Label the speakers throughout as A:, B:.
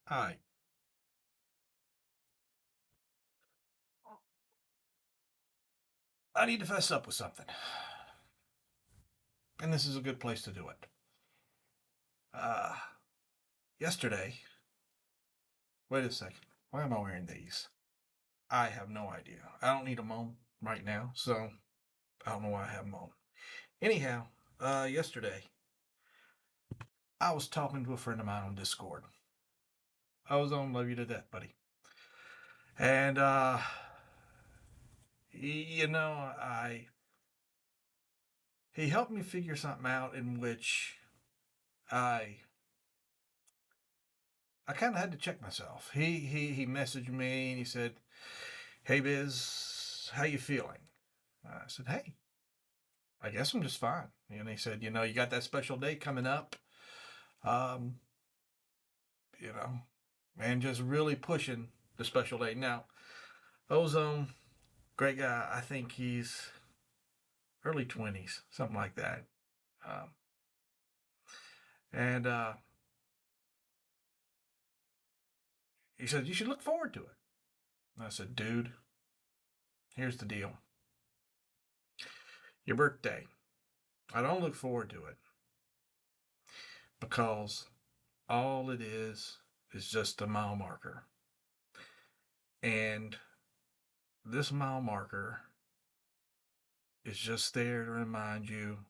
A: Hi. I need to fess up with something. And this is a good place to do it. Uh, Yesterday, wait a second. Why am I wearing these? I have no idea. I don't need them on right now, so I don't know why I have them on. Anyhow, yesterday, I was talking to a friend of mine on Discord. Ozone, love you to death, buddy. And, he helped me figure something out in which I I kind of had to check myself. He messaged me and he said, "Hey Biz, how you feeling?" I said, "Hey, I guess I'm just fine." And he said, "You got that special day coming up, um, you know, and just really pushing the special day." Now, Ozone, great guy. I think he's early 20s, something like that. Um, and he said, "You should look forward to it." And I said, "Dude, here's the deal. Your birthday. I don't look forward to it because all it is just a mile marker. And this mile marker is just there to remind you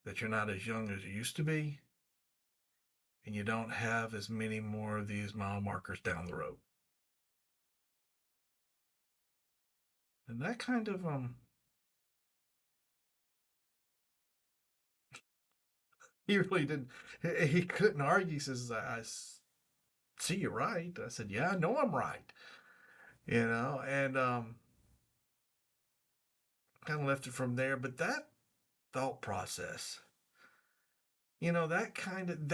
A: that you're not as young as you used to be and you don't have as many more of these mile markers down the road." And that kind of he really didn't, he couldn't argue. He says, "I see you're right." I said, "Yeah, I know I'm right." And kind of left it from there. But that thought process, that kind of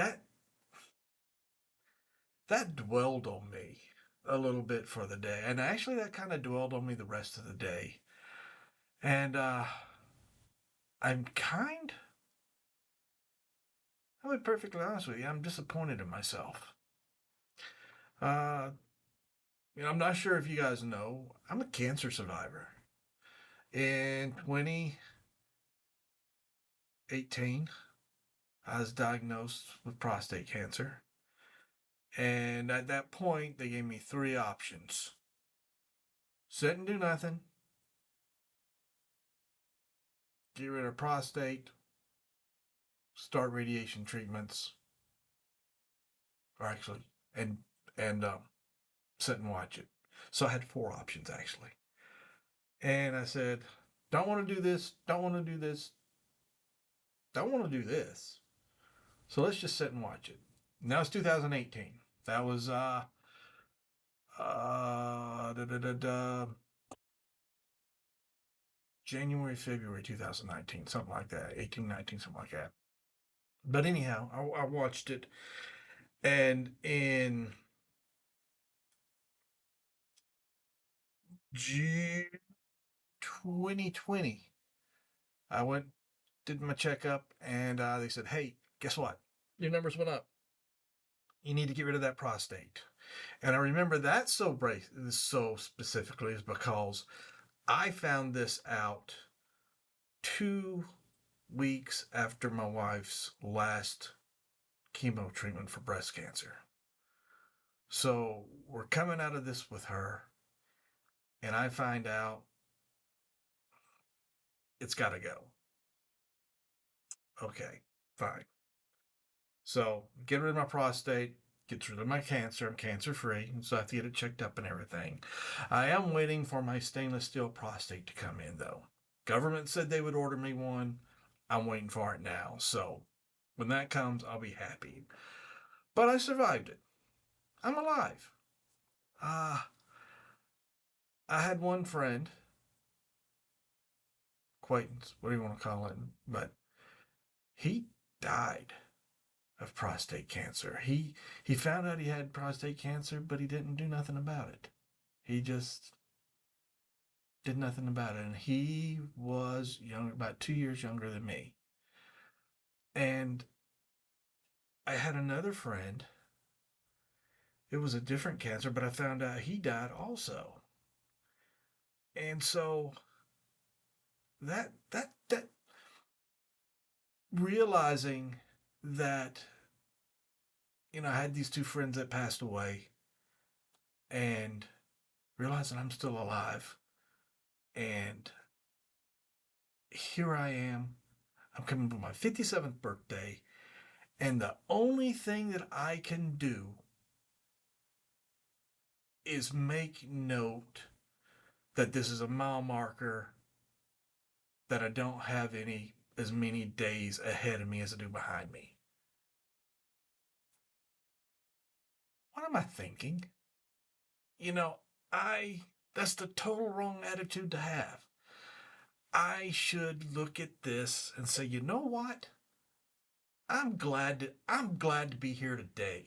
A: that dwelled on me a little bit for the day. And actually, that kind of dwelled on me the rest of the day. And I'm kind, I'll be perfectly honest with you, I'm disappointed in myself. Uh, I'm not sure if you guys know, I'm a cancer survivor. In 2018, I was diagnosed with prostate cancer. And at that point, they gave me three options: sit and do nothing, get rid of prostate, start radiation treatments, or actually, and sit and watch it. So I had four options actually. And I said, don't want to do this, don't want to do this, don't want to do this. So let's just sit and watch it. Now it's 2018. That was da, da, da, da, January, February 2019, something like that. 18, 19, something like that. But anyhow, I watched it, and in June 2020, I went, did my checkup, and they said, "Hey, guess what? Your numbers went up. You need to get rid of that prostate." And I remember that so specifically is because I found this out 2 weeks after my wife's last chemo treatment for breast cancer. So we're coming out of this with her, and I find out it's got to go. Okay, fine. So get rid of my prostate, get rid of my cancer. I'm cancer free, so I have to get it checked up and everything. I am waiting for my stainless steel prostate to come in, though. Government said they would order me one. I'm waiting for it now. So when that comes, I'll be happy. But I survived it. I'm alive. Uh, I had one friend, acquaintance, what do you want to call it? But he died of prostate cancer. He found out he had prostate cancer, but he didn't do nothing about it. He just did nothing about it. And he was young, about 2 years younger than me. And I had another friend it was a different cancer, but I found out he died also. And so that realizing that, I had these two friends that passed away, and realizing I'm still alive, and here I am. I'm coming for my 57th birthday, and the only thing that I can do is make note that this is a mile marker, that I don't have as many days ahead of me as I do behind me. What am I thinking? You know, I that's the total wrong attitude to have. I should look at this and say, you know what? I'm glad to be here today.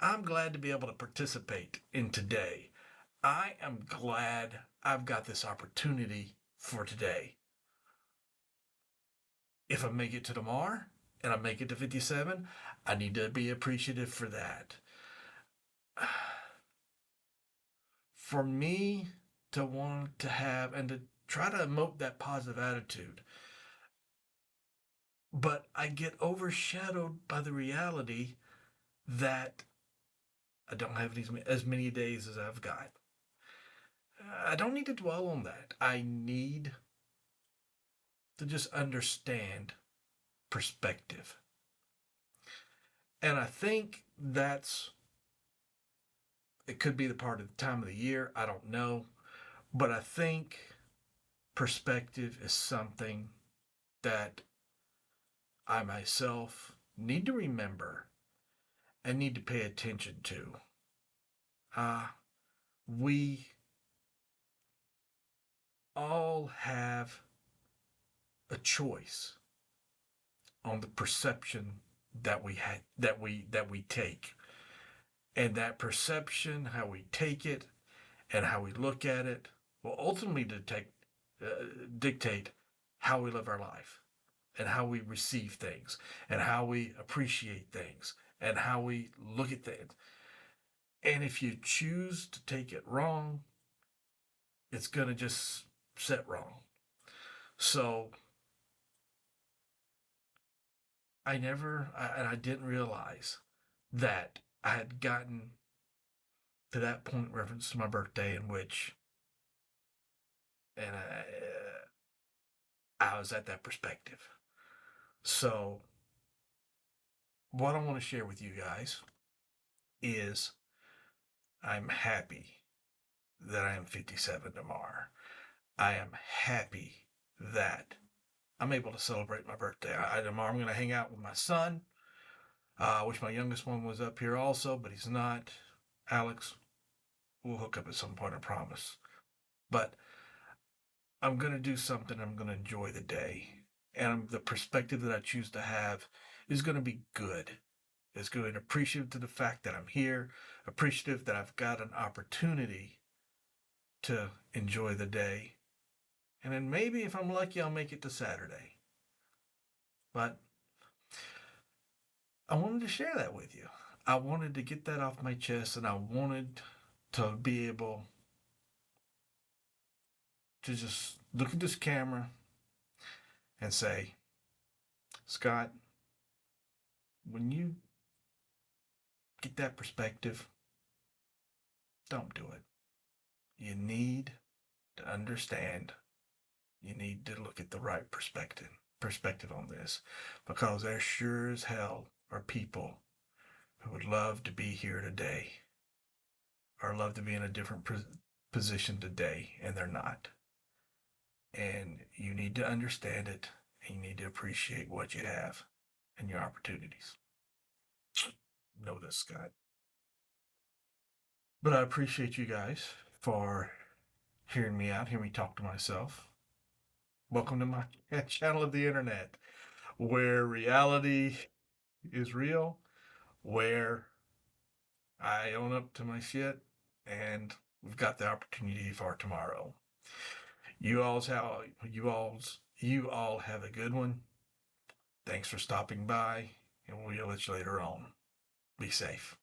A: I'm glad to be able to participate in today. I am glad I've got this opportunity for today. If I make it to tomorrow and I make it to 57, I need to be appreciative for that. For me to want to have and to try to emote that positive attitude, but I get overshadowed by the reality that I don't have as many days as I've got. I don't need to dwell on that. I need to just understand perspective. And I think it could be the part of the time of the year. I don't know. But I think perspective is something that I myself need to remember and need to pay attention to. We all have a choice on the perception that we take, and that perception, how we take it and how we look at it, will ultimately dictate how we live our life, and how we receive things, and how we appreciate things, and how we look at things. And if you choose to take it wrong, it's going to just set wrong. So I didn't realize that I had gotten to that point in reference to my birthday in which, and I was at that perspective. So what I want to share with you guys is I'm happy that I am 57 tomorrow. I am happy that I'm able to celebrate my birthday. Tomorrow I'm going to hang out with my son. I wish my youngest one was up here also, but he's not. Alex, we'll hook up at some point, I promise. But I'm going to do something. I'm going to enjoy the day. And the perspective that I choose to have is going to be good. It's going to be appreciative to the fact that I'm here, appreciative that I've got an opportunity to enjoy the day. And then maybe if I'm lucky, I'll make it to Saturday. But I wanted to share that with you. I wanted to get that off my chest, and I wanted to be able to just look at this camera and say, Scott, when you get that perspective, don't do it. You need to understand. You need to look at the right perspective on this, because there sure as hell are people who would love to be here today, or love to be in a different position today, and they're not. And you need to understand it, and you need to appreciate what you have and your opportunities. Know this, Scott. But I appreciate you guys for hearing me out, hearing me talk to myself. Welcome to my channel of the internet, where reality is real, where I own up to my shit, and we've got the opportunity for tomorrow. You all have a good one. Thanks for stopping by, and we'll let you later on. Be safe.